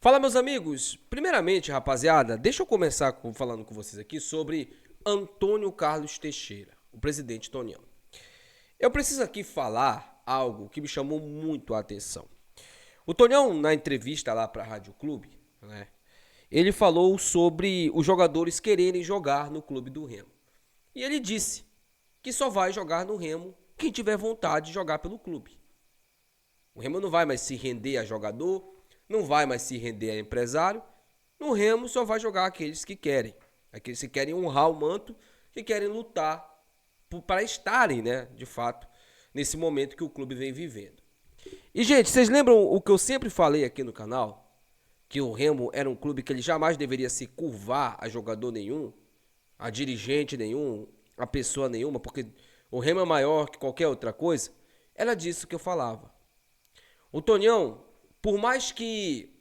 Fala, meus amigos. Primeiramente, rapaziada, deixa eu começar falando com vocês aqui sobre Antônio Carlos Teixeira, o presidente Tonião. Eu preciso aqui falar algo que me chamou muito a atenção. O Tonião, na entrevista lá para a Rádio Clube, né, ele falou sobre os jogadores quererem jogar no clube do Remo. E ele disse que só vai jogar no Remo quem tiver vontade de jogar pelo clube. O Remo não vai mais se render a jogador, não vai mais se render a empresário. No Remo só vai jogar aqueles que querem. Aqueles que querem honrar o manto, que querem lutar para estarem, né, de fato, nesse momento que o clube vem vivendo. E, gente, vocês lembram o que eu sempre falei aqui no canal? Que o Remo era um clube que ele jamais deveria se curvar a jogador nenhum, a dirigente nenhum, a pessoa nenhuma, porque o Remo é maior que qualquer outra coisa. Era disso que eu falava. O Tonião, por mais que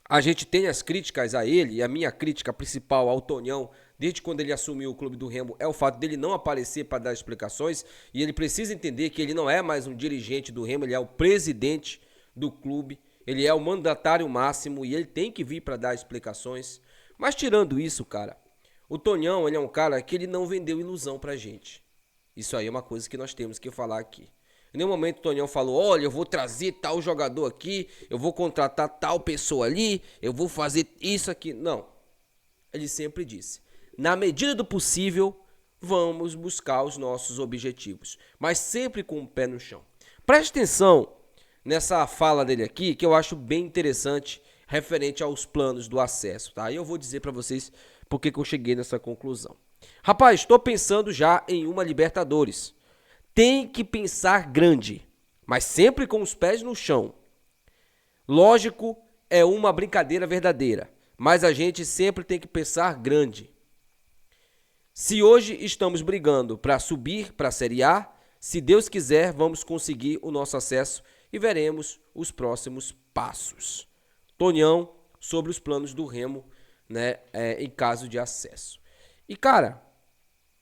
a gente tenha as críticas a ele, e a minha crítica principal ao Tonião, desde quando ele assumiu o clube do Remo, é o fato dele não aparecer para dar explicações, e ele precisa entender que ele não é mais um dirigente do Remo, ele é o presidente do clube, ele é o mandatário máximo e ele tem que vir para dar explicações. Mas tirando isso, cara, o Tonião, ele é um cara que ele não vendeu ilusão pra gente. Isso aí é uma coisa que nós temos que falar aqui. Em nenhum momento o Tonião falou, olha, eu vou trazer tal jogador aqui, eu vou contratar tal pessoa ali, eu vou fazer isso aqui. Não. Ele sempre disse, na medida do possível, vamos buscar os nossos objetivos. Mas sempre com o pé no chão. Preste atenção nessa fala dele aqui, que eu acho bem interessante, referente aos planos do acesso, tá? E eu vou dizer pra vocês por que eu cheguei nessa conclusão. Rapaz, estou pensando já em uma Libertadores. Tem que pensar grande, mas sempre com os pés no chão. Lógico, é uma brincadeira verdadeira, mas a gente sempre tem que pensar grande. Se hoje estamos brigando para subir para a Série A, se Deus quiser, vamos conseguir o nosso acesso e veremos os próximos passos. Tonião sobre os planos do Remo, né, em caso de acesso. E, cara,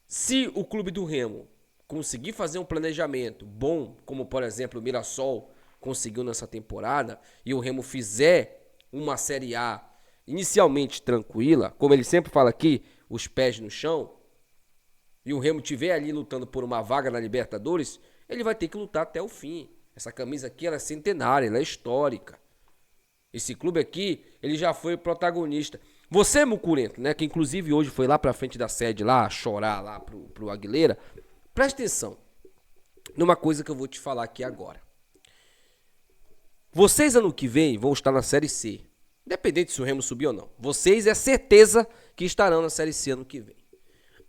se o clube do Remo conseguir fazer um planejamento bom, como por exemplo o Mirassol conseguiu nessa temporada, e o Remo fizer uma Série A inicialmente tranquila, como ele sempre fala aqui, os pés no chão, e o Remo estiver ali lutando por uma vaga na Libertadores, ele vai ter que lutar até o fim. Essa camisa aqui ela é centenária, ela é histórica. Esse clube aqui, ele já foi protagonista. Você, Mucurento, né, que inclusive hoje foi lá pra frente da sede lá, chorar lá pro Aguilera, presta atenção numa coisa que eu vou te falar aqui agora. Vocês ano que vem vão estar na Série C. Independente se o Remo subir ou não. Vocês é certeza que estarão na Série C ano que vem.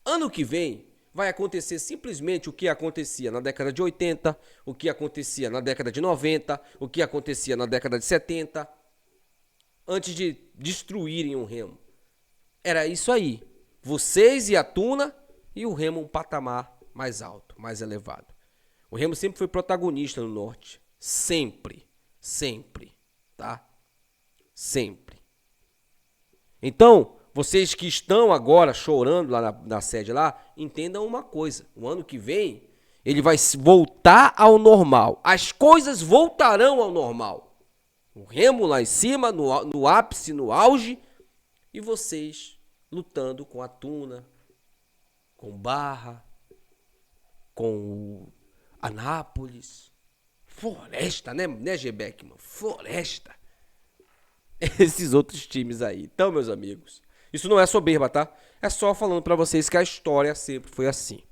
Ano que vem vai acontecer simplesmente o que acontecia na década de 80, o que acontecia na década de 90, o que acontecia na década de 70, antes de destruírem o Remo. Era isso aí. Vocês e a Tuna e o Remo um patamar mais alto, mais elevado. O Remo sempre foi protagonista no Norte. Sempre. Sempre. Tá? Sempre. Então, vocês que estão agora chorando lá na sede lá, entendam uma coisa. O ano que vem, ele vai voltar ao normal. As coisas voltarão ao normal. O Remo lá em cima, no ápice, no auge. E vocês lutando com a Tuna, com Barra, com o Anápolis, Floresta, né, G. Beckman? Floresta. Esses outros times aí. Então, meus amigos, isso não é soberba, tá? É só falando pra vocês que a história sempre foi assim.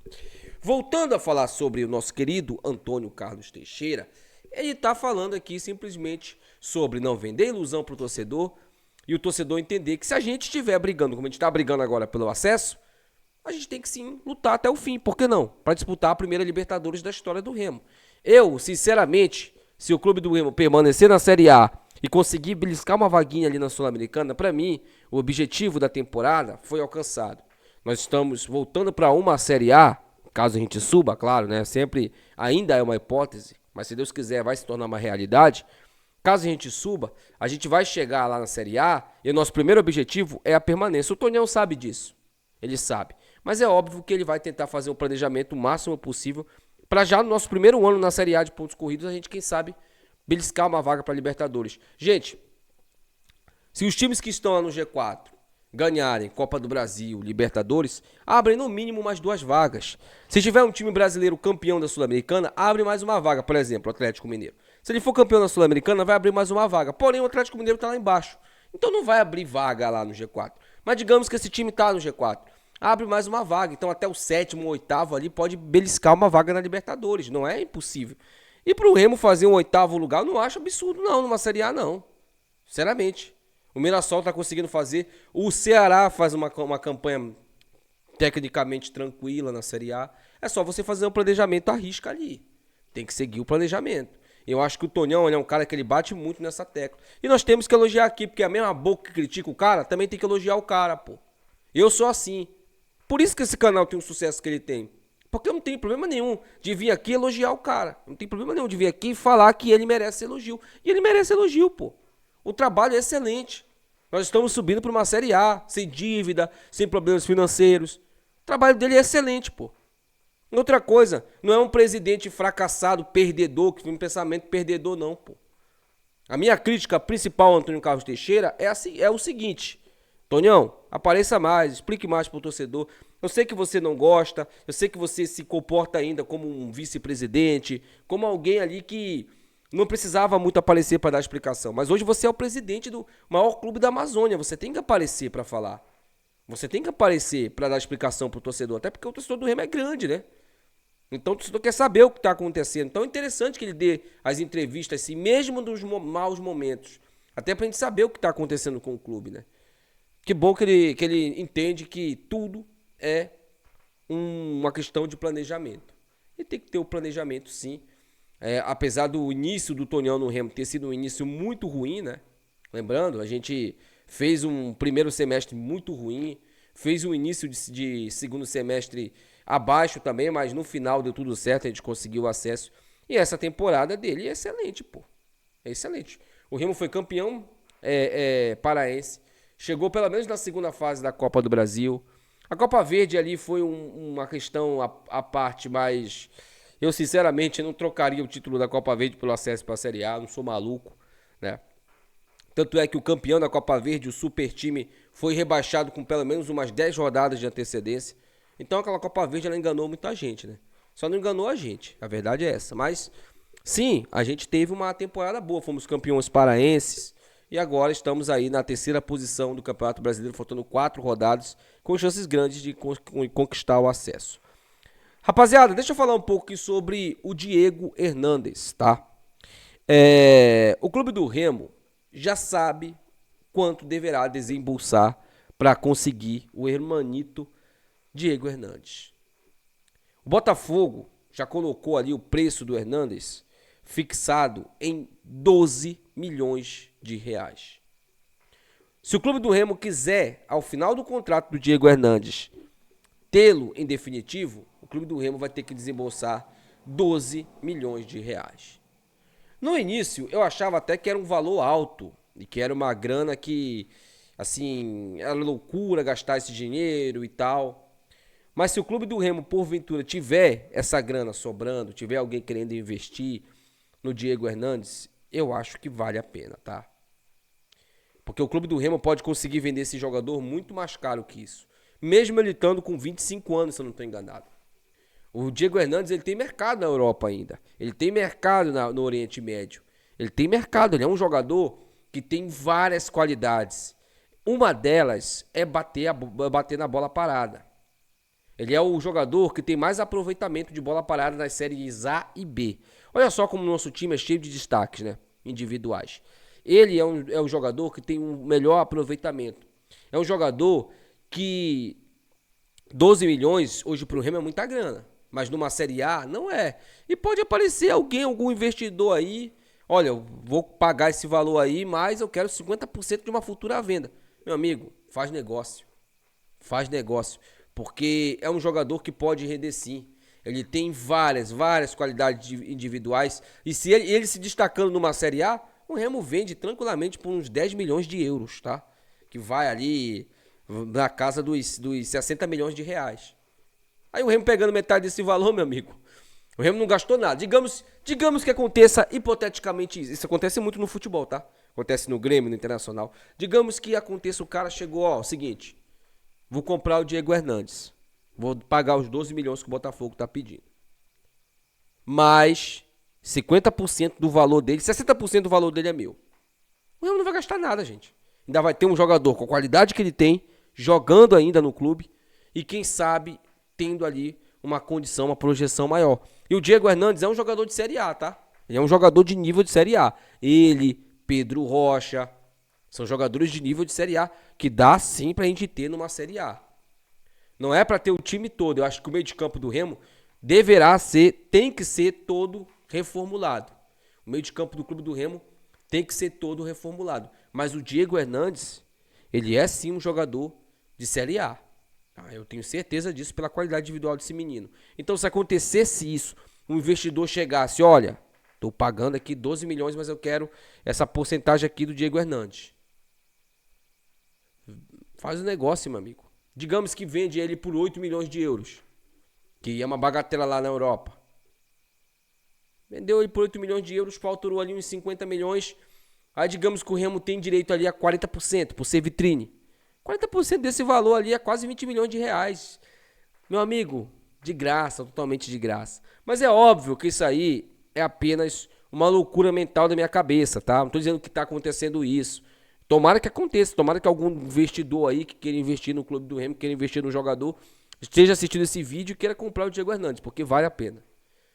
Voltando a falar sobre o nosso querido Antônio Carlos Teixeira, ele tá falando aqui simplesmente sobre não vender ilusão pro torcedor e o torcedor entender que se a gente estiver brigando, como a gente tá brigando agora pelo acesso, a gente tem que sim lutar até o fim, por que não? Para disputar a primeira Libertadores da história do Remo. Eu, sinceramente, se o clube do Remo permanecer na Série A e conseguir beliscar uma vaguinha ali na Sul-Americana, para mim, o objetivo da temporada foi alcançado. Nós estamos voltando para uma Série A, caso a gente suba, claro, né? Sempre ainda é uma hipótese, mas se Deus quiser vai se tornar uma realidade. Caso a gente suba, a gente vai chegar lá na Série A e o nosso primeiro objetivo é a permanência. O Tonião sabe disso, ele sabe. Mas é óbvio que ele vai tentar fazer um planejamento o máximo possível para já no nosso primeiro ano na Série A de pontos corridos, a gente, quem sabe, beliscar uma vaga para Libertadores. Gente, Se os times que estão lá no G4 ganharem Copa do Brasil, Libertadores, abrem no mínimo mais 2 vagas. Se tiver um time brasileiro campeão da Sul-Americana, abre mais uma vaga, por exemplo, o Atlético Mineiro. Se ele for campeão da Sul-Americana, vai abrir mais uma vaga. Porém, o Atlético Mineiro está lá embaixo. Então não vai abrir vaga lá no G4. Mas digamos que esse time está no G4. Abre mais uma vaga. Então até o 7º, 8º ali pode beliscar uma vaga na Libertadores. Não é impossível. E para o Remo fazer um 8º lugar, eu não acho absurdo não, numa Série A não. Sinceramente. O Mirassol está conseguindo fazer. O Ceará faz uma campanha tecnicamente tranquila na Série A. É só você fazer um planejamento à risca ali. Tem que seguir o planejamento. Eu acho que o Tonhão é um cara que ele bate muito nessa tecla. E nós temos que elogiar aqui, porque a mesma boca que critica o cara, também tem que elogiar o cara, pô. Eu sou assim. Por isso que esse canal tem o sucesso que ele tem. Porque eu não tenho problema nenhum de vir aqui elogiar o cara. Não tem problema nenhum de vir aqui e falar que ele merece elogio. E ele merece elogio, pô. O trabalho é excelente. Nós estamos subindo para uma Série A, sem dívida, sem problemas financeiros. O trabalho dele é excelente, pô. Outra coisa, não é um presidente fracassado, perdedor, que tem um pensamento perdedor, não, pô. A minha crítica principal ao Antônio Carlos Teixeira é o seguinte: Tonhão, apareça mais, explique mais pro torcedor. Eu sei que você não gosta, eu sei que você se comporta ainda como um vice-presidente, como alguém ali que não precisava muito aparecer para dar explicação. Mas hoje você é o presidente do maior clube da Amazônia, você tem que aparecer para falar. Você tem que aparecer para dar explicação pro torcedor, até porque o torcedor do Remo é grande, né? Então o torcedor quer saber o que está acontecendo. Então é interessante que ele dê as entrevistas, assim, mesmo nos maus momentos. Até pra gente saber o que está acontecendo com o clube, né? Que bom que ele entende que tudo é uma questão de planejamento. E tem que ter o planejamento, sim. Apesar do início do Tonhão no Remo ter sido um início muito ruim, né? Lembrando, a gente fez um primeiro semestre muito ruim, fez um início de segundo semestre abaixo também, mas no final deu tudo certo, a gente conseguiu o acesso. E essa temporada dele é excelente, pô. É excelente. O Remo foi campeão paraense, chegou pelo menos na segunda fase da Copa do Brasil. A Copa Verde ali foi uma questão à parte, mas eu sinceramente não trocaria o título da Copa Verde pelo acesso para a Série A, não sou maluco, né? Tanto é que o campeão da Copa Verde, o super time, foi rebaixado com pelo menos umas 10 rodadas de antecedência. Então aquela Copa Verde ela enganou muita gente, né? Só não enganou a gente, a verdade é essa. Mas sim, a gente teve uma temporada boa, fomos campeões paraenses e agora estamos aí na 3ª posição do Campeonato Brasileiro, faltando 4 rodadas, com chances grandes de conquistar o acesso. Rapaziada, deixa eu falar um pouco aqui sobre o Diego Hernandes, tá? O clube do Remo já sabe quanto deverá desembolsar para conseguir o hermanito Diego Hernandes. O Botafogo já colocou ali o preço do Hernandes fixado em 12 milhões de reais. Se o clube do Remo quiser, ao final do contrato do Diego Hernandes, tê-lo em definitivo, o clube do Remo vai ter que desembolsar 12 milhões de reais. No início, eu achava até que era um valor alto e que era uma grana que, assim, era loucura gastar esse dinheiro e tal. Mas se o clube do Remo, porventura, tiver essa grana sobrando, tiver alguém querendo investir no Diego Hernandes, eu acho que vale a pena, tá? Porque o clube do Remo pode conseguir vender esse jogador muito mais caro que isso. Mesmo ele estando com 25 anos, se eu não estou enganado. O Diego Hernandes, ele tem mercado na Europa ainda. Ele tem mercado no Oriente Médio. Ele tem mercado, ele é um jogador que tem várias qualidades. Uma delas é bater na bola parada. Ele é o jogador que tem mais aproveitamento de bola parada nas séries A e B. Olha só como o nosso time é cheio de destaques, né? Individuais. Ele é um jogador que tem um melhor aproveitamento. É um jogador que 12 milhões hoje para o Remo é muita grana. Mas numa Série A não é. E pode aparecer algum investidor aí. Olha, eu vou pagar esse valor aí, mas eu quero 50% de uma futura venda. Meu amigo, faz negócio. Faz negócio. Porque é um jogador que pode render sim. Ele tem várias qualidades individuais. E se ele se destacando numa Série A, o Remo vende tranquilamente por uns 10 milhões de euros, tá? Que vai ali na casa dos 60 milhões de reais. Aí o Remo pegando metade desse valor, meu amigo. O Remo não gastou nada. Digamos que aconteça hipoteticamente isso. Isso acontece muito no futebol, tá? acontece no Grêmio, no Internacional. Digamos que aconteça, o cara chegou, ó, seguinte, vou comprar o Diego Hernandes. Vou pagar os 12 milhões que o Botafogo tá pedindo. Mas 50% do valor dele, 60% do valor dele é meu. O Remo não vai gastar nada, gente. Ainda vai ter um jogador com a qualidade que ele tem, jogando ainda no clube, e quem sabe tendo ali uma condição, uma projeção maior. E o Diego Hernandes é um jogador de Série A, tá? Ele é um jogador de nível de Série A. Ele, Pedro Rocha, são jogadores de nível de Série A, que dá sim pra gente ter numa Série A. Não é pra ter o time todo. Eu acho que o meio de campo do Remo tem que ser todo reformulado. O meio de campo do clube do Remo tem que ser todo reformulado. Mas o Diego Hernandes, ele é sim um jogador de Série A. Eu tenho certeza disso pela qualidade individual desse menino. Então, se acontecesse isso, um investidor chegasse, olha, tô pagando aqui 12 milhões, mas eu quero essa porcentagem aqui do Diego Hernandes. Faz o negócio, meu amigo. Digamos que vende ele por 8 milhões de euros, que é uma bagatela lá na Europa. Vendeu ele por 8 milhões de euros, faturou ali uns 50 milhões. Aí digamos que o Remo tem direito ali a 40%, por ser vitrine. 40% desse valor ali é quase 20 milhões de reais. Meu amigo, de graça, totalmente de graça. Mas é óbvio que isso aí é apenas uma loucura mental da minha cabeça, tá? Não tô dizendo que tá acontecendo isso. Tomara que aconteça, tomara que algum investidor aí que queira investir no clube do Remo, queira investir no jogador, esteja assistindo esse vídeo e queira comprar o Diego Hernandes, porque vale a pena.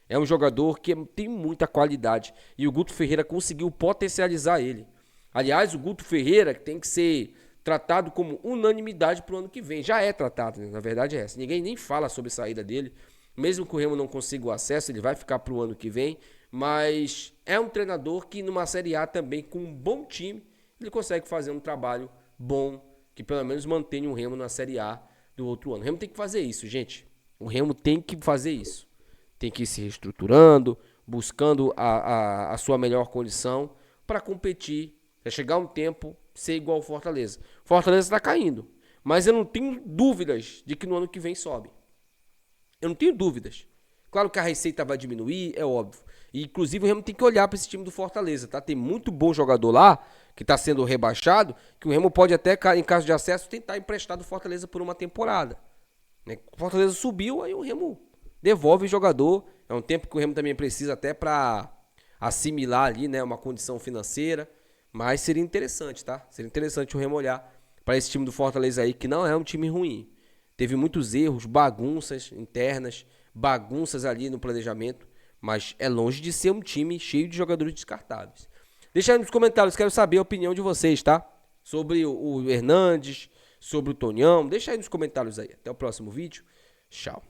É um jogador que tem muita qualidade e o Guto Ferreira conseguiu potencializar ele. Aliás, o Guto Ferreira tem que ser tratado como unanimidade para o ano que vem. Já é tratado, né? Na verdade é essa. Ninguém nem fala sobre a saída dele. Mesmo que o Remo não consiga o acesso, ele vai ficar para o ano que vem. Mas é um treinador que numa Série A também, com um bom time, ele consegue fazer um trabalho bom, que pelo menos mantenha o Remo na Série A do outro ano. O Remo tem que fazer isso, gente. O Remo tem que fazer isso. Tem que ir se reestruturando, buscando a sua melhor condição para competir. Vai chegar um tempo ser igual ao Fortaleza. Fortaleza está caindo, mas eu não tenho dúvidas de que no ano que vem sobe. Eu não tenho dúvidas. Claro que a receita vai diminuir, é óbvio. E, inclusive, o Remo tem que olhar para esse time do Fortaleza, tá? Tem muito bom jogador lá, que está sendo rebaixado, que o Remo pode até, em caso de acesso, tentar emprestar do Fortaleza por uma temporada. O Fortaleza subiu, aí o Remo devolve o jogador. É um tempo que o Remo também precisa até para assimilar ali, né, uma condição financeira. Mas seria interessante, tá? Seria interessante o Remo olhar para esse time do Fortaleza aí, que não é um time ruim. Teve muitos erros, bagunças internas, bagunças ali no planejamento, mas é longe de ser um time cheio de jogadores descartáveis. Deixa aí nos comentários, quero saber a opinião de vocês, tá? Sobre o Hernandes, sobre o Tonhão. Deixa aí nos comentários aí. Até o próximo vídeo. Tchau.